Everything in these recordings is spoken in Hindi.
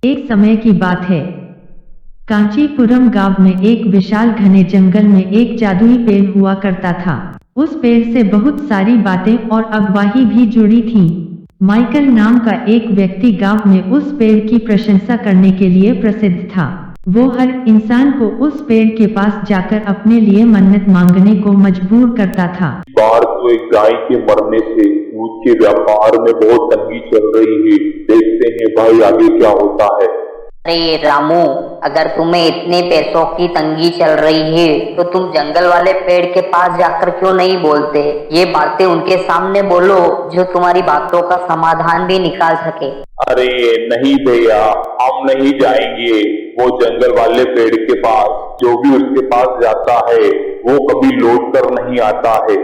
एक समय की बात है। कांचीपुरम गांव में एक विशाल घने जंगल में एक जादुई पेड़ हुआ करता था। उस पेड़ से बहुत सारी बातें और अगवाही भी जुड़ी थीं। माइकल नाम का एक व्यक्ति गांव में उस पेड़ की प्रशंसा करने के लिए प्रसिद्ध था। वो हर इंसान को उस पेड़ के पास जाकर अपने लिए मन्नत मांगने को मजबूर करता था। बार तो एक गाय के मरने से दूध के व्यापार में बहुत तंगी चल रही है। देखते हैं भाई आगे क्या होता है। अरे रामू, अगर तुम्हें इतने पैसों की तंगी चल रही है तो तुम जंगल वाले पेड़ के पास जाकर क्यों नहीं बोलते? ये बातें उनके सामने बोलो जो तुम्हारी बातों का समाधान भी निकाल सके। अरे नहीं भैया, हम नहीं जाएंगे वो जंगल वाले पेड़ के पास। जो भी उसके पास जाता है वो कभी लौट कर नहीं आता है।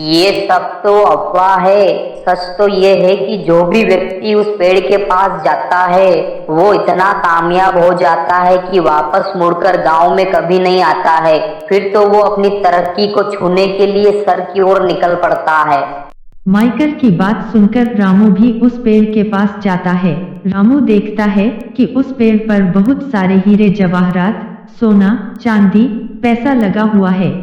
ये सब तो अफवाह है। सच तो ये है कि जो भी व्यक्ति उस पेड़ के पास जाता है वो इतना कामयाब हो जाता है कि वापस मुड़कर गांव में कभी नहीं आता है। फिर तो वो अपनी तरक्की को छूने के लिए सर की ओर निकल पड़ता है। माइकल की बात सुनकर रामू भी उस पेड़ के पास जाता है। रामू देखता है कि उस पेड़ पर बहुत सारे हीरे जवाहरात, सोना, चांदी, पैसा लगा हुआ है।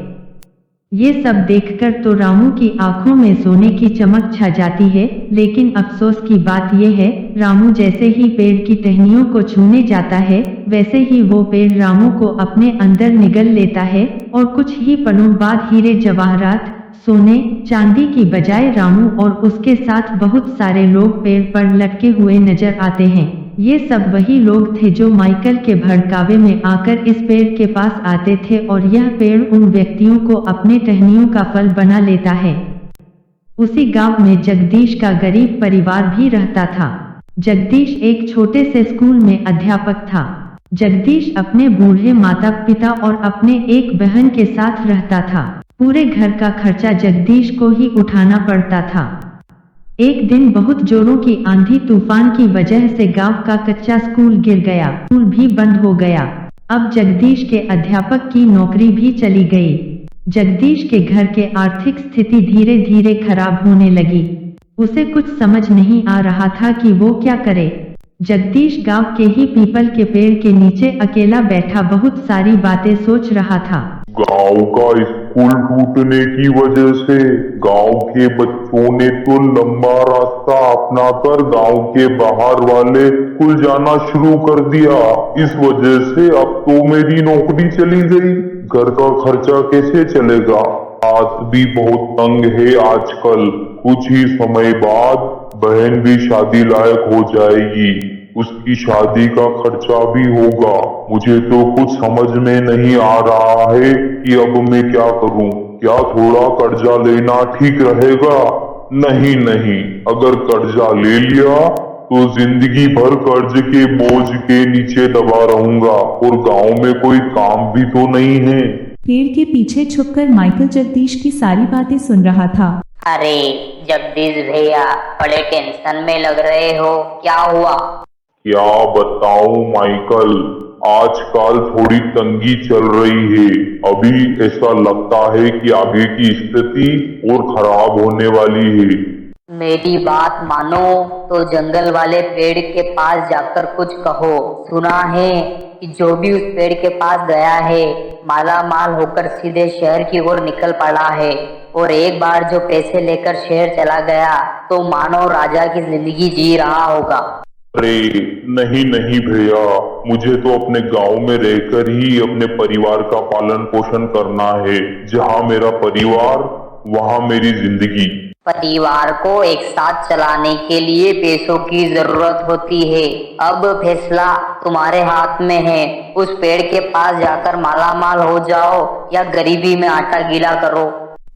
ये सब देखकर तो रामू की आंखों में सोने की चमक छा जाती है। लेकिन अफसोस की बात यह है, रामू जैसे ही पेड़ की टहनियों को छूने जाता है वैसे ही वो पेड़ रामू को अपने अंदर निगल लेता है और कुछ ही पलों बाद हीरे जवाहरात, सोने चांदी की बजाय रामू और उसके साथ बहुत सारे लोग पेड़ पर लटके हुए नजर आते हैं। ये सब वही लोग थे जो माइकल के भड़कावे में आकर इस पेड़ के पास आते थे और यह पेड़ उन व्यक्तियों को अपने टहनियों का फल बना लेता है। उसी गांव में जगदीश का गरीब परिवार भी रहता था। जगदीश एक छोटे से स्कूल में अध्यापक था। जगदीश अपने बूढ़े माता पिता और अपने एक बहन के साथ रहता था। पूरे घर का खर्चा जगदीश को ही उठाना पड़ता था। एक दिन बहुत जोरों की आंधी तूफान की वजह से गांव का कच्चा स्कूल गिर गया। स्कूल भी बंद हो गया। अब जगदीश के अध्यापक की नौकरी भी चली गई। जगदीश के घर के आर्थिक स्थिति धीरे धीरे खराब होने लगी। उसे कुछ समझ नहीं आ रहा था कि वो क्या करे। जगदीश गांव के ही पीपल के पेड़ के नीचे अकेला बैठा बहुत सारी बातें सोच रहा था। गांव का स्कूल टूटने की वजह से गांव के बच्चों ने तो लंबा रास्ता अपनाकर गांव के बाहर वाले स्कूल जाना शुरू कर दिया। इस वजह से अब तो मेरी नौकरी चली गई। घर का खर्चा कैसे चलेगा? हाथ भी बहुत तंग है आजकल। कुछ ही समय बाद बहन भी शादी लायक हो जाएगी। उसकी शादी का खर्चा भी होगा। मुझे तो कुछ समझ में नहीं आ रहा है कि अब मैं क्या करूं। क्या थोड़ा कर्जा लेना ठीक रहेगा? नहीं नहीं, अगर कर्जा ले लिया तो जिंदगी भर कर्ज के बोझ के नीचे दबा रहूंगा और गांव में कोई काम भी तो नहीं है। पेड़ के पीछे छुपकर माइकल जगदीश की सारी बातें सुन रहा था। अरे जगदीश भैया, बड़े टेंशन में लग रहे हो, क्या हुआ? क्या बताऊं माइकल, आजकल थोड़ी तंगी चल रही है। अभी ऐसा लगता है कि आगे की स्थिति और खराब होने वाली है। मेरी बात मानो तो जंगल वाले पेड़ के पास जाकर कुछ कहो। सुना है कि जो भी उस पेड़ के पास गया है माला माल होकर सीधे शहर की ओर निकल पड़ा है। और एक बार जो पैसे लेकर शहर चला गया तो मानो राजा की जिंदगी जी रहा होगा। अरे नहीं नहीं भैया, मुझे तो अपने गांव में रहकर ही अपने परिवार का पालन पोषण करना है। जहां मेरा परिवार वहां मेरी जिंदगी। परिवार को एक साथ चलाने के लिए पैसों की जरूरत होती है। अब फैसला तुम्हारे हाथ में है। उस पेड़ के पास जाकर मालामाल हो जाओ या गरीबी में आटा गीला करो।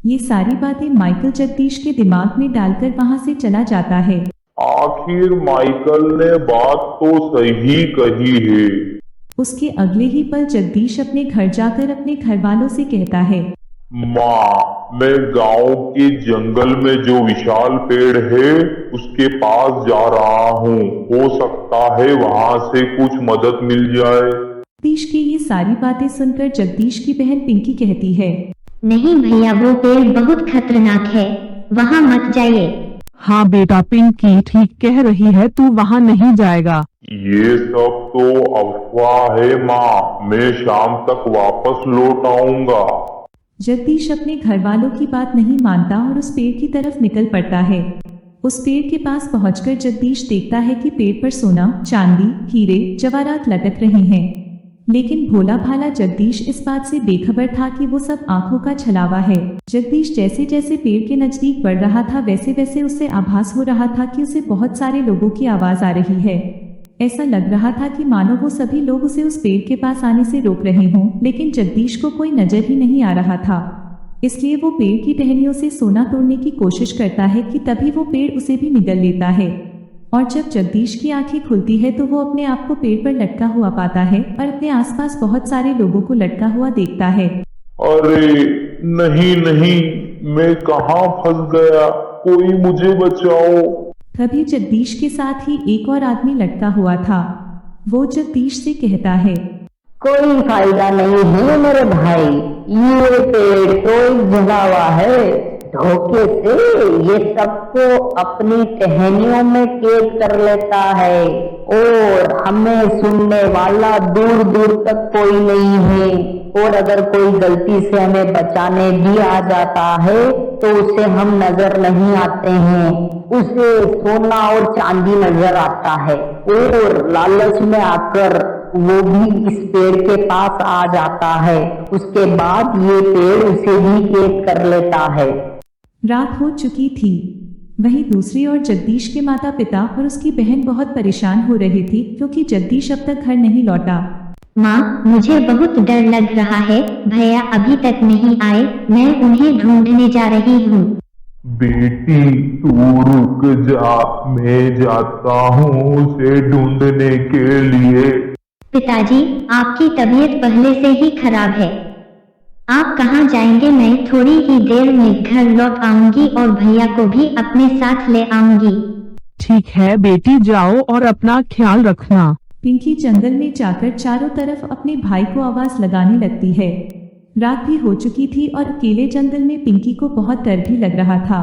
ये सारी बातें माइकल जगदीश के दिमाग में डालकर वहां से चला जाता है। आखिर माइकल ने बात तो सही कही है। उसके अगले ही पल जगदीश अपने घर जाकर अपने घर वालों से कहता है, माँ, मैं गांव के जंगल में जो विशाल पेड़ है उसके पास जा रहा हूँ। हो सकता है वहाँ से कुछ मदद मिल जाए। जगदीश की ये सारी बातें सुनकर जगदीश की बहन पिंकी कहती है, नहीं भैया, वो पेड़ बहुत खतरनाक है, वहाँ मत जाइए। हाँ बेटा, पिंकी ठीक कह रही है, तू वहाँ नहीं जाएगा। ये सब तो अफवाह है माँ, मैं शाम तक वापस लौट आऊंगा। जगदीश अपने घर वालों की बात नहीं मानता और उस पेड़ की तरफ निकल पड़ता है। उस पेड़ के पास पहुंचकर जगदीश देखता है कि पेड़ पर सोना, चांदी, हीरे जवाहरात लटक रहे हैं। लेकिन भोला भाला जगदीश इस बात से बेखबर था कि वो सब आंखों का छलावा है। जगदीश जैसे जैसे पेड़ के नजदीक बढ़ रहा था वैसे वैसे उसे आभास हो रहा था कि उसे बहुत सारे लोगों की आवाज आ रही है। ऐसा लग रहा था कि मानो वो सभी लोग उसे उस पेड़ के पास आने से रोक रहे हों, लेकिन जगदीश को कोई नजर ही नहीं आ रहा था। इसलिए वो पेड़ की टहनियों से सोना तोड़ने की कोशिश करता है कि तभी वो पेड़ उसे भी निगल लेता है। और जब जगदीश की आंखें खुलती है तो वो अपने आप को पेड़ पर लटका हुआ पाता है और अपने आसपास बहुत सारे लोगों को लटका हुआ देखता है। अरे नहीं नहीं, मैं कहाँ फंस गया, कोई मुझे बचाओ। तभी जगदीश के साथ ही एक और आदमी लटका हुआ था। वो जगदीश से कहता है, कोई फायदा नहीं है मेरे भाई, ये पेड़ तो जला हुआ है। धोखे से ये सबको अपनी टहनियों में कैद कर लेता है और हमें सुनने वाला दूर दूर तक कोई नहीं है। और अगर कोई गलती से हमें बचाने भी आ जाता है तो उसे हम नजर नहीं आते हैं, उसे सोना और चांदी नजर आता है और लालच में आकर वो भी इस पेड़ के पास आ जाता है। उसके बाद ये पेड़ उसे भी कैद कर लेता है। रात हो चुकी थी। वहीं दूसरी ओर जगदीश के माता पिता और उसकी बहन बहुत परेशान हो रही थी क्योंकि जगदीश अब तक घर नहीं लौटा। माँ, मुझे बहुत डर लग रहा है, भैया अभी तक नहीं आए, मैं उन्हें ढूंढने जा रही हूँ। बेटी तू रुक जा, मैं जाता हूँ उसे ढूंढने के लिए। पिताजी, आपकी तबीयत पहले से ही खराब है, आप कहाँ जाएंगे? मैं थोड़ी ही देर में घर लौट आऊंगी और भैया को भी अपने साथ ले आऊंगी। ठीक है बेटी, जाओ और अपना ख्याल रखना। पिंकी जंगल में जाकर चारों तरफ अपने भाई को आवाज लगाने लगती है। रात भी हो चुकी थी और अकेले जंगल में पिंकी को बहुत डर भी लग रहा था।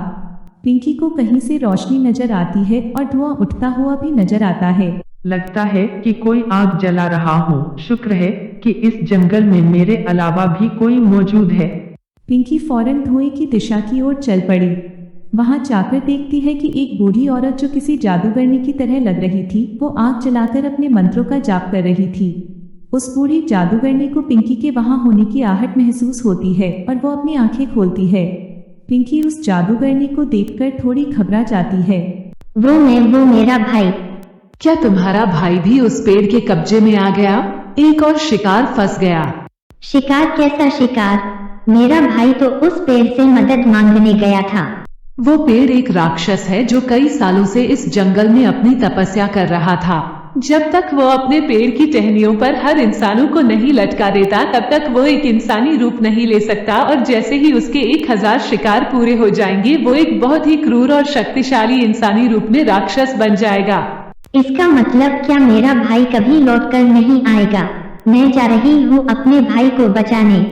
पिंकी को कहीं से रोशनी नजर आती है और धुआं उठता हुआ भी नजर आता है। लगता है कि कोई आग जला रहा हो। शुक्र है कि इस जंगल में मेरे अलावा भी कोई मौजूद है। पिंकी फौरन धुएं की दिशा की ओर चल पड़ी। वहां जाकर देखती है कि एक बूढ़ी औरत जो किसी जादूगरनी की तरह लग रही थी, वो आग जलाकर अपने मंत्रों का जाप कर रही थी। उस बूढ़ी जादूगरनी को पिंकी के वहां होने की आहट महसूस होती है और वो अपनी आंखें खोलती है। पिंकी उस जादूगरनी को देखकर थोड़ी घबरा जाती है। वो मेरा भाई। क्या तुम्हारा भाई भी उस पेड़ के कब्जे में आ गया? एक और शिकार फंस गया। शिकार? कैसा शिकार? मेरा भाई तो उस पेड़ से मदद मांगने गया था। वो पेड़ एक राक्षस है जो कई सालों से इस जंगल में अपनी तपस्या कर रहा था। जब तक वो अपने पेड़ की टहनियों पर हर इंसानों को नहीं लटका देता तब तक वो एक इंसानी रूप नहीं ले सकता, और जैसे ही उसके 1000 शिकार पूरे हो जाएंगे वो एक बहुत ही क्रूर और शक्तिशाली इंसानी रूप में राक्षस बन जाएगा। इसका मतलब क्या मेरा भाई कभी लौटकर नहीं आएगा? मैं जा रही हूँ अपने भाई को बचाने।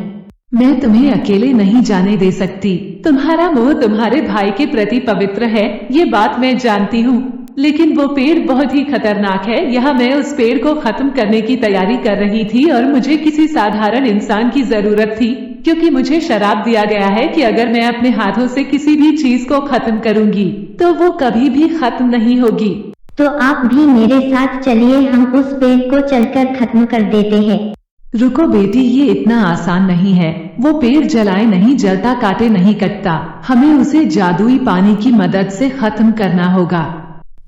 मैं तुम्हें अकेले नहीं जाने दे सकती। तुम्हारा मोह तुम्हारे भाई के प्रति पवित्र है, ये बात मैं जानती हूँ, लेकिन वो पेड़ बहुत ही खतरनाक है। यहाँ मैं उस पेड़ को खत्म करने की तैयारी कर रही थी और मुझे किसी साधारण इंसान की जरूरत थी, क्योंकि मुझे शराप दिया गया है कि अगर मैं अपने हाथों से किसी भी चीज को खत्म करूंगी तो वो कभी भी खत्म नहीं होगी। तो आप भी मेरे साथ चलिए, हम उस पेड़ को चलकर खत्म कर देते हैं। रुको बेटी, ये इतना आसान नहीं है। वो पेड़ जलाए नहीं जलता, काटे नहीं कटता। हमें उसे जादुई पानी की मदद से खत्म करना होगा।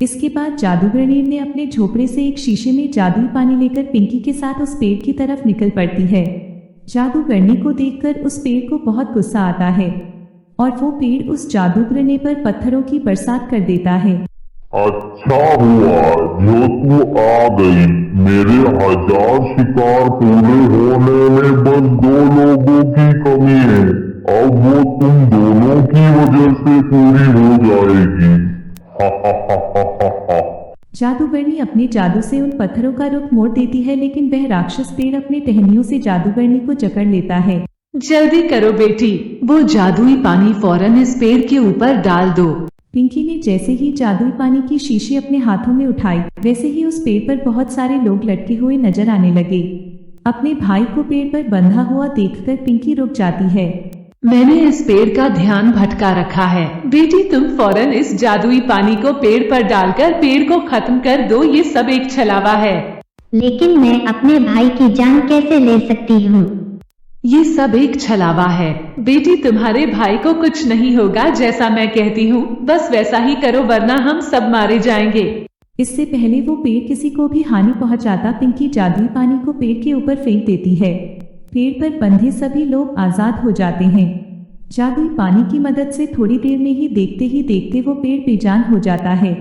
इसके बाद जादूगरनी ने अपने झोपड़े से एक शीशे में जादुई पानी लेकर पिंकी के साथ उस पेड़ की तरफ निकल पड़ती है। जादूगरनी को देखकर उस पेड़ को बहुत गुस्सा आता है और वो पेड़ उस जादूगरनी पर पत्थरों की बरसात कर देता है। अच्छा हुआ जो तू आ गई। मेरे 1000 शिकार पूरे होने में बस 2 लोगों की कमी है। अब वो तुम दोनों की वजह से पूरी हो जाएगी। जादूगरनी अपने जादू से उन पत्थरों का रुख मोड़ देती है, लेकिन वह राक्षस पेड़ अपनी टहनियों से जादूगरनी को जकड़ लेता है। जल्दी करो बेटी, वो जादुई पानी फौरन इस पेड़ के ऊपर डाल दो। पिंकी ने जैसे ही जादुई पानी की शीशी अपने हाथों में उठाई, वैसे ही उस पेड़ पर बहुत सारे लोग लटके हुए नजर आने लगे। अपने भाई को पेड़ पर बंधा हुआ देखकर पिंकी रुक जाती है। मैंने इस पेड़ का ध्यान भटका रखा है। बेटी तुम फौरन इस जादुई पानी को पेड़ पर डालकर पेड़ को खत्म कर दो, ये सब एक छलावा है। लेकिन मैं अपने भाई की जान कैसे ले सकती हूँ? ये सब एक छलावा है। बेटी तुम्हारे भाई को कुछ नहीं होगा, जैसा मैं कहती हूँ बस वैसा ही करो वरना हम सब मारे जाएंगे। इससे पहले वो पेड़ किसी को भी हानि पहुंचाता, पिंकी जादुई पानी को पेड़ के ऊपर फेंक देती है। पेड़ पर बंधे सभी लोग आजाद हो जाते हैं। जादुई पानी की मदद से थोड़ी देर में ही देखते वो पेड़ बेजान हो जाता है।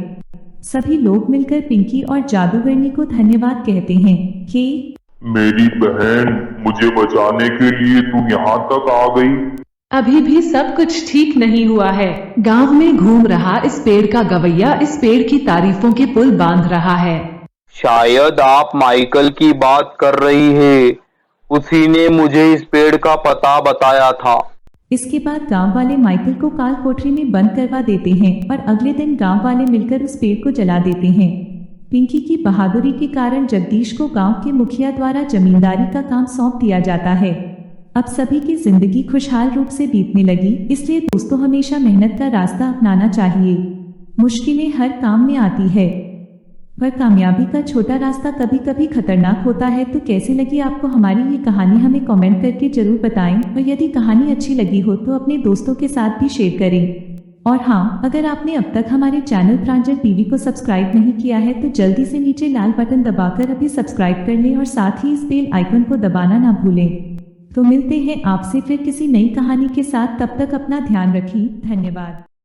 सभी लोग मिलकर पिंकी और जादूगरनी को धन्यवाद कहते हैं कि मेरी बहन, मुझे बचाने के लिए तुम यहाँ तक आ गई। अभी भी सब कुछ ठीक नहीं हुआ है। गांव में घूम रहा इस पेड़ का गवैया इस पेड़ की तारीफों के पुल बांध रहा है। शायद आप माइकल की बात कर रही है, उसी ने मुझे इस पेड़ का पता बताया था। इसके बाद गांव वाले माइकल को काल कोठरी में बंद करवा देते हैं और अगले दिन गांव वाले मिलकर उस पेड़ को जला देते हैं। पिंकी की बहादुरी के कारण जगदीश को गांव के मुखिया द्वारा जमींदारी का काम सौंप दिया जाता है। अब सभी की जिंदगी खुशहाल रूप से बीतने लगी। इसलिए दोस्तों हमेशा मेहनत का रास्ता अपनाना चाहिए। मुश्किलें हर काम में आती है, पर कामयाबी का छोटा रास्ता कभी कभी खतरनाक होता है। तो कैसी लगी आपको हमारी ये कहानी, हमें कमेंट करके जरूर बताएं। और यदि कहानी अच्छी लगी हो तो अपने दोस्तों के साथ भी शेयर करें। और हाँ, अगर आपने अब तक हमारे चैनल प्रांजल टीवी को सब्सक्राइब नहीं किया है तो जल्दी से नीचे लाल बटन दबाकर अभी सब्सक्राइब कर लें और साथ ही इस बेल आइकन को दबाना ना भूलें। तो मिलते हैं आपसे फिर किसी नई कहानी के साथ, तब तक अपना ध्यान रखिए। धन्यवाद।